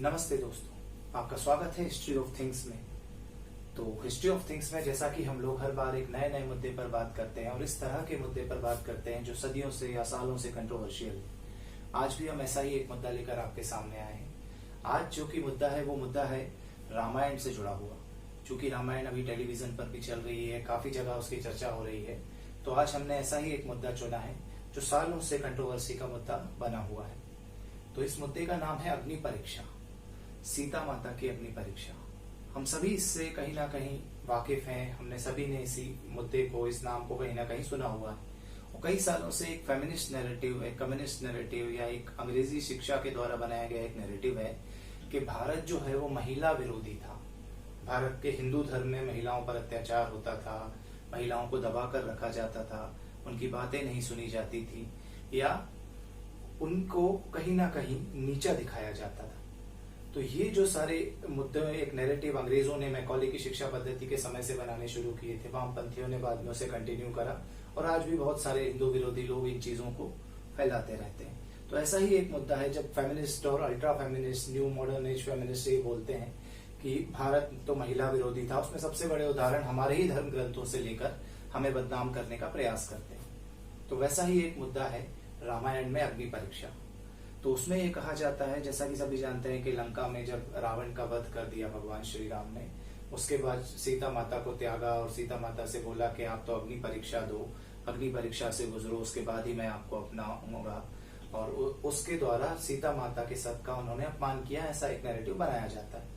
नमस्ते दोस्तों, आपका स्वागत है हिस्ट्री ऑफ थिंग्स में। तो हिस्ट्री ऑफ थिंग्स में जैसा कि हम लोग हर बार एक नए नए मुद्दे पर बात करते हैं और इस तरह के मुद्दे पर बात करते हैं जो सदियों से या सालों से कंट्रोवर्शियल है। आज भी हम ऐसा ही एक मुद्दा लेकर आपके सामने आए हैं। आज जो कि मुद्दा है वो मुद्दा है रामायण से जुड़ा हुआ। चूंकि रामायण अभी टेलीविजन पर भी चल रही है, काफी जगह उसकी चर्चा हो रही है, तो आज हमने ऐसा ही एक मुद्दा चुना है जो सालों से कंट्रोवर्सी का मुद्दा बना हुआ है। तो इस मुद्दे का नाम है अग्नि परीक्षा, सीता माता की अग्नि परीक्षा। हम सभी इससे कहीं ना कहीं वाकिफ हैं। हमने सभी ने इसी मुद्दे को, इस नाम को कहीं ना कहीं सुना हुआ है। और कई सालों से एक फेमिनिस्ट नैरेटिव, एक कम्युनिस्ट नैरेटिव या एक अंग्रेजी शिक्षा के द्वारा बनाया गया एक नैरेटिव है कि भारत जो है वो महिला विरोधी था। भारत के हिंदू धर्म में महिलाओं पर अत्याचार होता था, महिलाओं को दबाकर रखा जाता था, उनकी बातें नहीं सुनी जाती थी या उनको कहीं ना कहीं नीचा दिखाया जाता था। तो ये जो सारे मुद्दे, एक नैरेटिव अंग्रेजों ने मैकॉले की शिक्षा पद्धति के समय से बनाने शुरू किए थे, वामपंथियों ने बाद में उसे कंटिन्यू करा और आज भी बहुत सारे हिंदू विरोधी लोग इन चीजों को फैलाते रहते हैं। तो ऐसा ही एक मुद्दा है जब फेमिनिस्ट और ultra feminist, new modern age feminist ये बोलते हैं कि भारत तो महिला विरोधी था। उसमें सबसे बड़े उदाहरण हमारे ही धर्म ग्रंथों से लेकर हमें बदनाम करने का प्रयास करते हैं। तो वैसा ही एक मुद्दा है रामायण में अग्नि परीक्षा। तो उसमें ये कहा जाता है, जैसा कि सभी जानते हैं कि लंका में जब रावण का वध कर दिया भगवान श्री राम ने, उसके बाद सीता माता को त्यागा और सीता माता से बोला कि आप तो अग्नि परीक्षा दो, अग्नि परीक्षा से गुजरो, उसके बाद ही मैं आपको अपनाऊंगा। और उसके द्वारा सीता माता के सत का उन्होंने अपमान किया, ऐसा एक नैरेटिव बनाया जाता है।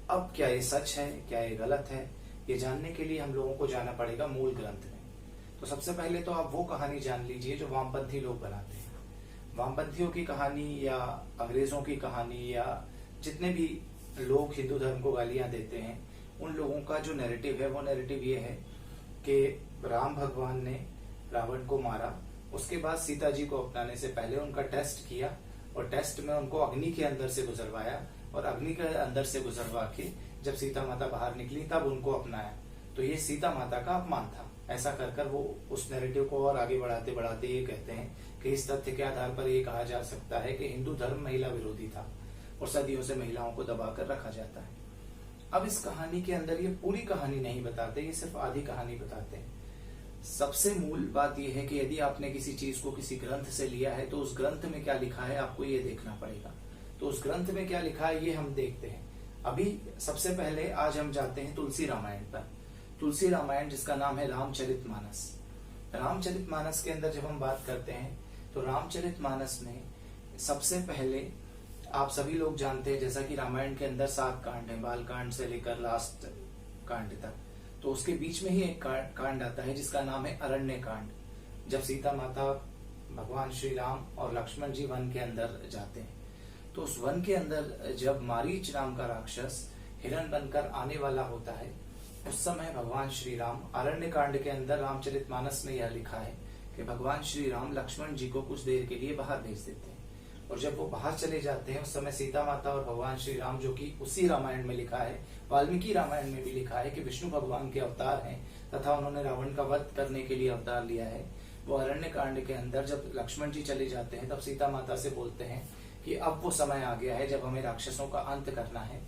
अब क्या ये सच है, क्या ये गलत है, ये जानने के लिए हम लोगों को जाना पड़ेगा मूल ग्रंथ में। तो सबसे पहले तो आप वो कहानी जान लीजिए जो वामपंथी लोग बनाते हैं। वामपंथियों की कहानी या अंग्रेजों की कहानी या जितने भी लोग हिंदू धर्म को गालियां देते हैं, उन लोगों का जो नैरेटिव है वो नैरेटिव ये है कि राम भगवान ने रावण को मारा, उसके बाद सीता जी को अपनाने से पहले उनका टेस्ट किया और टेस्ट में उनको अग्नि के अंदर से गुजरवाया और अग्नि के अंदर से गुजरवा के जब सीता माता बाहर निकली तब उनको अपनाया। तो ये सीता माता का अपमान था। ऐसा कर कर वो उस नैरेटिव को और आगे बढ़ाते बढ़ाते ये कहते हैं कि इस तथ्य के आधार पर ये कहा जा सकता है कि हिंदू धर्म महिला विरोधी था और सदियों से महिलाओं को दबाकर रखा जाता है। अब इस कहानी के अंदर ये पूरी कहानी नहीं बताते, ये सिर्फ आधी कहानी बताते हैं। सबसे मूल बात यह है कि यदि आपने किसी चीज को किसी ग्रंथ से लिया है तो उस ग्रंथ में क्या लिखा है आपको ये देखना पड़ेगा। तो उस ग्रंथ में क्या लिखा है ये हम देखते हैं। अभी सबसे पहले आज हम जाते हैं तुलसी रामायण पर। तुलसी रामायण जिसका नाम है रामचरितमानस। रामचरितमानस के अंदर जब हम बात करते हैं तो रामचरितमानस में सबसे पहले आप सभी लोग जानते हैं जैसा कि रामायण के अंदर 7 कांड है, बाल कांड से लेकर लास्ट कांड तक। तो उसके बीच में ही एक कांड आता है जिसका नाम है अरण्य कांड, जब सीता माता, भगवान श्री राम और लक्ष्मण जी वन के अंदर जाते हैं। तो उस वन के अंदर जब मारीच नाम का राक्षस हिरण बनकर आने वाला होता है, उस समय भगवान श्री राम, अरण्य कांड के अंदर रामचरितमानस में यह लिखा है कि भगवान श्री राम लक्ष्मण जी को कुछ देर के लिए बाहर भेज देते हैं और जब वो बाहर चले जाते हैं उस समय सीता माता और भगवान श्री राम, जो कि उसी रामायण में लिखा है, वाल्मीकि रामायण में भी लिखा है कि विष्णु भगवान के अवतार हैं तथा उन्होंने रावण का वध करने के लिए अवतार लिया है। वो अरण्य कांड के अंदर जब लक्ष्मण जी चले जाते हैं तब सीता माता से बोलते हैं कि अब वो समय आ गया है जब हमें राक्षसों का अंत करना है।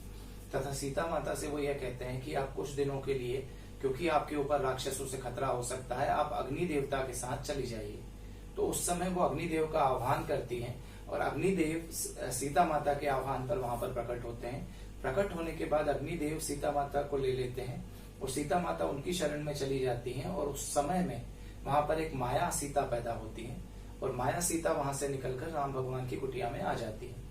तथा सीता माता से वो यह कहते हैं कि आप कुछ दिनों के लिए, क्योंकि आपके ऊपर राक्षसों से खतरा हो सकता है, आप अग्नि देवता के साथ चली जाइए। तो उस समय वो अग्निदेव का आह्वान करती हैं और अग्निदेव सीता माता के आह्वान पर वहां पर प्रकट होते हैं। प्रकट होने के बाद अग्निदेव सीता माता को ले लेते हैं और सीता माता उनकी शरण में चली जाती हैं और उस समय में वहां पर एक माया सीता पैदा होती है और माया सीता वहां से निकलकर राम भगवान की कुटिया में आ जाती है।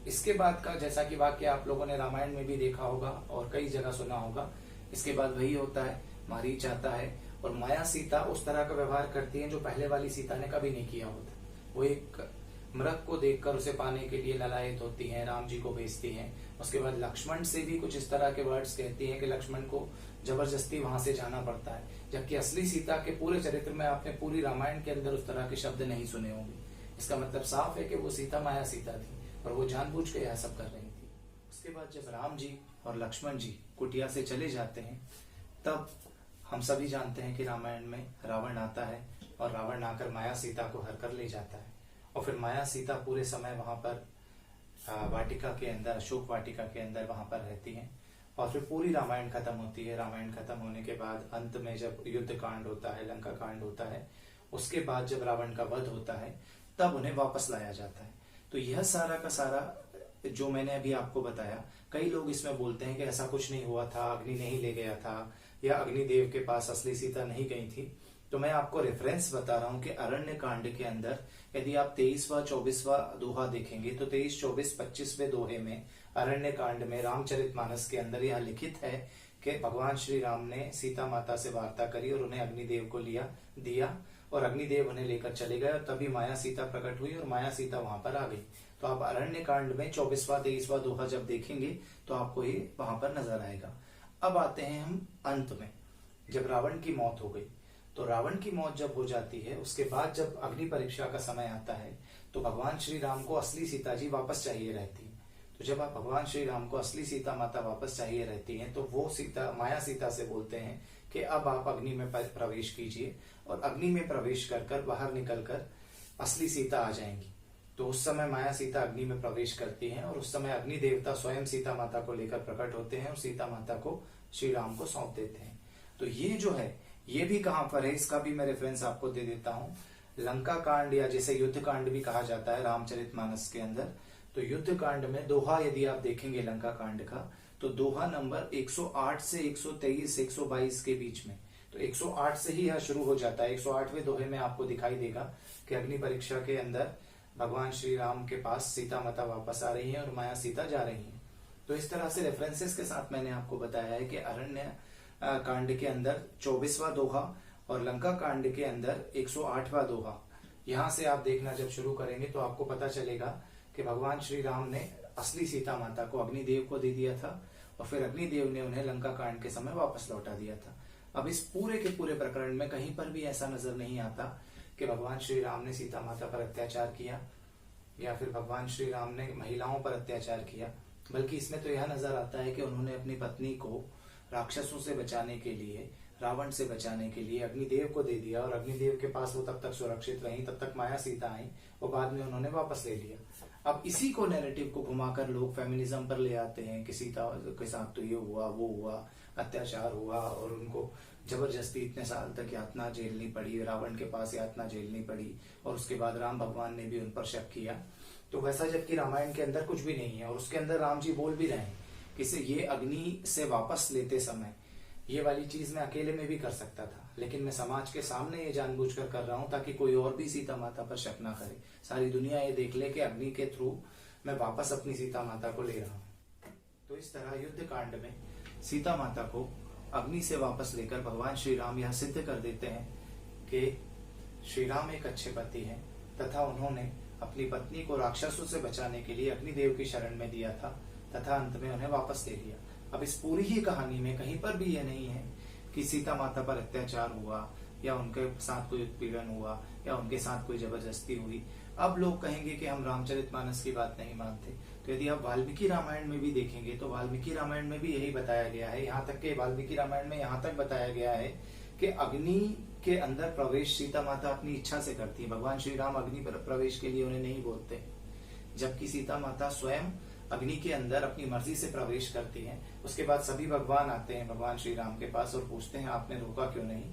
इसके बाद का जैसा कि वाक्य आप लोगों ने रामायण में भी देखा होगा और कई जगह सुना होगा, इसके बाद वही होता है, मारीच आता है और माया सीता उस तरह का व्यवहार करती है जो पहले वाली सीता ने कभी नहीं किया होता। वो एक मृग को देखकर उसे पाने के लिए ललायत होती हैं, राम जी को भेजती हैं। उसके बाद लक्ष्मण से भी कुछ इस तरह के वर्ड्स कहती हैं कि लक्ष्मण को जबरदस्ती वहां से जाना पड़ता है, जबकि असली सीता के पूरे चरित्र में आपने पूरी रामायण के अंदर उस तरह के शब्द नहीं सुने होंगे। इसका मतलब साफ है कि वो सीता माया सीता थी और वो जानबूझ के यह सब कर रही थी। उसके बाद जब राम जी और लक्ष्मण जी कुटिया से चले जाते हैं तब हम सभी जानते हैं कि रामायण में रावण आता है और रावण आकर माया सीता को हर कर ले जाता है और फिर माया सीता पूरे समय वहां पर वाटिका के अंदर, अशोक वाटिका के अंदर वहां पर रहती हैं। और फिर पूरी रामायण खत्म होती है। रामायण खत्म होने के बाद अंत में जब युद्ध कांड होता है, लंका कांड होता है, उसके बाद जब रावण का वध होता है तब उन्हें वापस लाया जाता है। तो यह सारा का सारा जो मैंने अभी आपको बताया, कई लोग इसमें बोलते हैं कि ऐसा कुछ नहीं हुआ था, अग्नि नहीं ले गया था, या अग्निदेव के पास असली सीता नहीं गई थी। तो मैं आपको रेफरेंस बता रहा हूं कि अरण्य कांड के अंदर यदि आप 23वां 24वां दोहा देखेंगे तो 23, 24, 25वें दोहे में अरण्य कांड में रामचरितमानस के अंदर यह लिखित है कि भगवान श्री राम ने सीता माता से वार्ता करी और उन्हें अग्निदेव को दिया और अग्निदेव उन्हें लेकर चले गए और तभी माया सीता प्रकट हुई और माया सीता वहां पर आ गई। तो आप अरण्य कांड में 24वां 23वां दोहा जब देखेंगे तो आपको ये वहां पर नजर आएगा। अब आते हैं हम अंत में, जब रावण की मौत हो गई। तो रावण की मौत जब हो जाती है, उसके बाद जब अग्नि परीक्षा का समय आता है तो भगवान श्री राम को असली सीता जी वापस चाहिए रहती है। तो जब आप भगवान श्री राम को असली सीता माता वापस चाहिए रहती हैं तो वो सीता माया सीता से बोलते हैं कि अब आप अग्नि में प्रवेश कीजिए, और अग्नि में प्रवेश कर बाहर निकलकर असली सीता आ जाएंगी। तो उस समय माया सीता अग्नि में प्रवेश करती हैं और उस समय अग्नि देवता स्वयं सीता माता को लेकर प्रकट होते हैं और सीता माता को श्री राम को सौंप देते हैं। तो ये जो है, ये भी कहां पर है, इसका भी मैं रेफरेंस आपको दे देता हूं। लंका कांड या जिसे युद्ध कांड भी कहा जाता है रामचरितमानस के अंदर। तो युद्ध कांड में दोहा यदि आप देखेंगे लंका कांड का, तो दोहा नंबर 108 से 123, 122 के बीच में, तो 108 से ही यह शुरू हो जाता है। 108वें दोहे में आपको दिखाई देगा कि अग्नि परीक्षा के अंदर भगवान श्री राम के पास सीता माता वापस आ रही है और माया सीता जा रही है। तो इस तरह से रेफरेंसेस के साथ मैंने आपको बताया है कि अरण्य कांड के अंदर 24वां दोहा और लंका कांड के अंदर 108वां दोहा, यहां से आप देखना जब शुरू करेंगे तो आपको पता चलेगा कि भगवान श्री राम ने असली सीता माता को अग्निदेव को दे दिया था और फिर अग्निदेव ने उन्हें लंका कांड के समय वापस लौटा दिया था। अब इस पूरे के पूरे प्रकरण में कहीं पर भी ऐसा नजर नहीं आता कि भगवान श्री राम ने सीता माता पर अत्याचार किया या फिर भगवान श्री राम ने महिलाओं पर अत्याचार किया, बल्कि इसमें तो यह नजर आता है कि उन्होंने अपनी पत्नी को राक्षसों से बचाने के लिए, रावण से बचाने के लिए अग्निदेव को दे दिया और अग्निदेव के पास वो तब तक सुरक्षित रही, तब तक माया सीता आई और बाद में उन्होंने वापस ले लिया। अब इसी को नैरेटिव को घुमाकर लोग फेमिनिज्म पर ले आते हैं कि सीता के साथ तो ये हुआ, वो हुआ, अत्याचार हुआ और उनको जबरदस्ती इतने साल तक यातना झेलनी पड़ी, रावण के पास यातना झेलनी पड़ी और उसके बाद राम भगवान ने भी उन पर शक किया। तो वैसा जबकि रामायण के अंदर कुछ भी नहीं है और उसके अंदर राम जी बोल भी रहे हैं कि ये अग्नि से वापस लेते समय ये वाली चीज मैं अकेले में भी कर सकता था, लेकिन मैं समाज के सामने ये जानबूझकर कर रहा हूं ताकि कोई और भी सीता माता पर शक ना करे, सारी दुनिया ये देख ले कि अग्नि के थ्रू मैं वापस अपनी सीता माता को ले रहा हूं। तो इस तरह युद्ध कांड में सीता माता को अग्नि से वापस लेकर भगवान श्री राम यह सिद्ध कर देते हैं कि श्री राम एक अच्छे पति हैं तथा उन्होंने अपनी पत्नी को राक्षसों से बचाने के लिए अग्निदेव की शरण में दिया था तथा अंत में उन्हें वापस ले लिया। अब इस पूरी ही कहानी में कहीं पर भी यह नहीं है कि सीता माता पर अत्याचार हुआ या उनके साथ कोई उत्पीड़न हुआ या उनके साथ कोई जबरदस्ती हुई। अब लोग कहेंगे कि हम रामचरितमानस की बात नहीं मानते, तो यदि आप वाल्मीकि रामायण में भी देखेंगे तो वाल्मीकि रामायण में भी यही बताया गया है। यहाँ तक के वाल्मीकि रामायण में यहाँ तक बताया गया है कि अग्नि के अंदर प्रवेश सीता माता अपनी इच्छा से करती है। भगवान श्री राम अग्नि पर प्रवेश के लिए उन्हें नहीं बोलते, जबकि सीता माता स्वयं अग्नि के अंदर अपनी मर्जी से प्रवेश करती हैं। उसके बाद सभी भगवान आते हैं भगवान श्री राम के पास और पूछते हैं आपने रोका क्यों नहीं।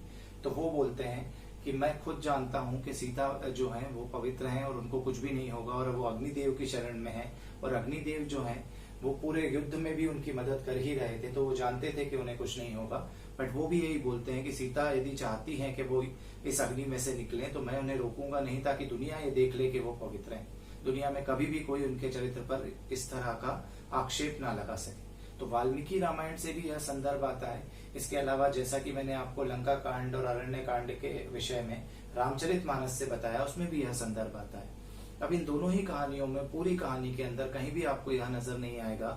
तो वो बोलते हैं कि मैं खुद जानता हूं कि सीता जो है वो पवित्र हैं और उनको कुछ भी नहीं होगा और वो अग्निदेव की शरण में है और अग्निदेव जो है वो पूरे युद्ध में भी उनकी मदद कर ही रहे थे, तो वो जानते थे कि उन्हें कुछ नहीं होगा। बट वो भी यही बोलते हैं कि सीता यदि चाहती हैं कि वो इस अग्नि में से निकले तो मैं उन्हें रोकूंगा नहीं, ताकि दुनिया ये देख ले कि वो पवित्र हैं, दुनिया में कभी भी कोई उनके चरित्र पर इस तरह का आक्षेप ना लगा सके। तो वाल्मीकि रामायण से भी यह संदर्भ आता है। इसके अलावा जैसा कि मैंने आपको लंका कांड और अरण्य कांड के विषय में रामचरितमानस से बताया, उसमें भी यह संदर्भ आता है। अब इन दोनों ही कहानियों में, पूरी कहानी के अंदर कहीं भी आपको यह नजर नहीं आएगा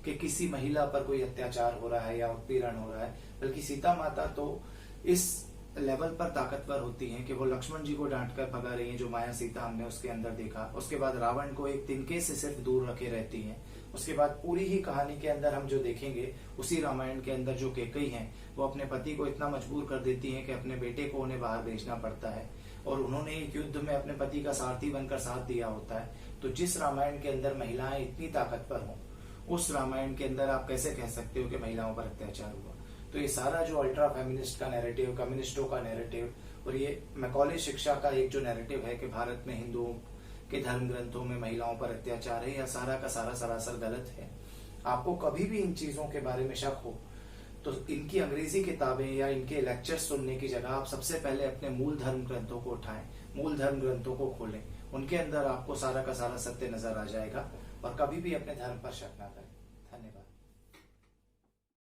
कि किसी महिला पर कोई अत्याचार हो रहा है या उत्पीड़न हो रहा है, बल्कि सीता माता तो इस लेवल पर ताकतवर होती हैं कि वो लक्ष्मण जी को डांटकर भगा रही हैं, जो माया सीता हमने उसके अंदर देखा। उसके बाद रावण को एक तिनके से सिर्फ दूर रखे रहती हैं। उसके बाद पूरी ही कहानी के अंदर हम जो देखेंगे, उसी रामायण के अंदर जो कैकेयी हैं वो अपने पति को इतना मजबूर कर देती हैं कि अपने बेटे को उन्हें बाहर भेजना पड़ता है और उन्होंने एक युद्ध में अपने पति का सारथी बनकर साथ दिया होता है, तो जिस रामायण के अंदर महिलाएं इतनी ताकतवर हों, उस रामायण के अंदर आप कैसे कह सकते हो कि महिलाओं पर अत्याचार हुआ? तो ये सारा जो अल्ट्रा फेमिनिस्ट का नैरेटिव, कम्युनिस्टों का नैरेटिव और ये मैकॉले शिक्षा का एक जो नैरेटिव है कि भारत में हिंदुओं के धर्म ग्रंथों में महिलाओं पर अत्याचार है, यह सारा का सारा सरासर गलत है। आपको कभी भी इन चीजों के बारे में शक हो तो इनकी अंग्रेजी किताबें या इनके लेक्चर्स सुनने की जगह आप सबसे पहले अपने मूल धर्म ग्रंथों को उठाएं, मूल धर्म ग्रंथों को खोलें, उनके अंदर आपको सारा का सारा सत्य नजर आ जाएगा। और कभी भी अपने धर्म पर शक ना करें।